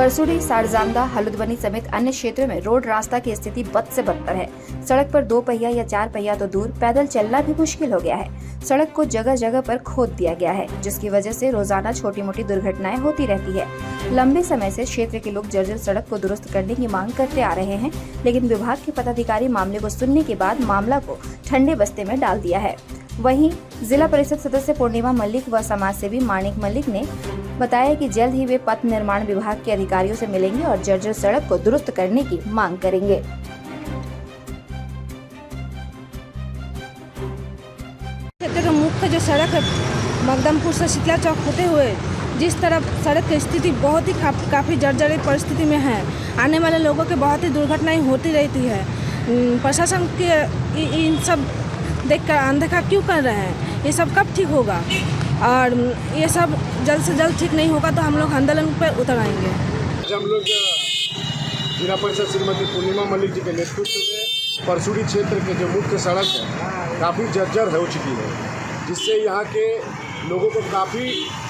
परसुड़ी, सारजांगा, हलुद्वनी समेत अन्य क्षेत्रों में रोड रास्ता की स्थिति बद से बदतर है। सड़क पर 2 पहिया या 4 पहिया तो दूर, पैदल चलना भी मुश्किल हो गया है। सड़क को जगह जगह पर खोद दिया गया है, जिसकी वजह से रोजाना छोटी मोटी दुर्घटनाएं होती रहती है। लंबे समय से क्षेत्र के लोग जर्जर सड़क को दुरुस्त करने की मांग करते आ रहे हैं, लेकिन विभाग के पदाधिकारी मामले को सुनने के बाद मामला को ठंडे बस्ते में डाल दिया है। वहीं जिला परिषद सदस्य पूर्णिमा मल्लिक व समाज सेवी माणिक मल्लिक ने बताया कि जल्द ही वे पथ निर्माण विभाग के अधिकारियों से मिलेंगे और जर्जर सड़क को दुरुस्त करने की मांग करेंगे। क्षेत्र का मुख्य जो सड़क है मकदमपुर से शीतला चौक होते हुए जिस तरफ सड़क की स्थिति बहुत ही काफ़ी जर्जरित परिस्थिति में है। आने वाले लोगों के बहुत ही दुर्घटनाएं होती रहती है। प्रशासन के इन सब देखकर अनदेखा क्यों कर रहे हैं? ये सब कब ठीक होगा? और ये सब जल्द से जल्द ठीक नहीं होगा तो हम लोग आंदोलन पर उतर आएंगे। हम लोग जिला परिषद श्रीमती पूर्णिमा मल्लिक जी के नेतृत्व में परसुड़ी क्षेत्र के जो मुख्य सड़क है काफ़ी जर्जर हो चुकी है, जिससे यहाँ के लोगों को काफ़ी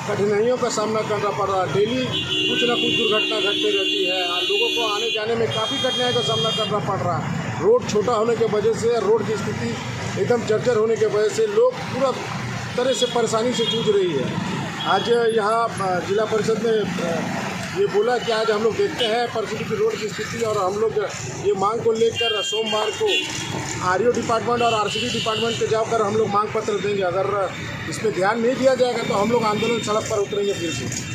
कठिनाइयों का सामना करना पड़ रहा है। डेली कुछ ना कुछ दुर्घटना घटती रहती है और लोगों को आने जाने में काफ़ी कठिनाई का सामना करना पड़ रहा है। रोड छोटा होने की वजह से, रोड की स्थिति एकदम जर्जर होने की वजह से लोग पूरा तरह से परेशानी से जूझ रही है। आज यहाँ जिला परिषद ने ये बोला कि आज हम लोग देखते हैं परसुड़ी की रोड की स्थिति और हम लोग ये मांग को लेकर सोमवार को आरईओ डिपार्टमेंट और आरसीडी डिपार्टमेंट पे जाकर हम लोग मांग पत्र देंगे। अगर इस पर ध्यान नहीं दिया जाएगा तो हम लोग आंदोलन सड़क पर उतरेंगे फिर से।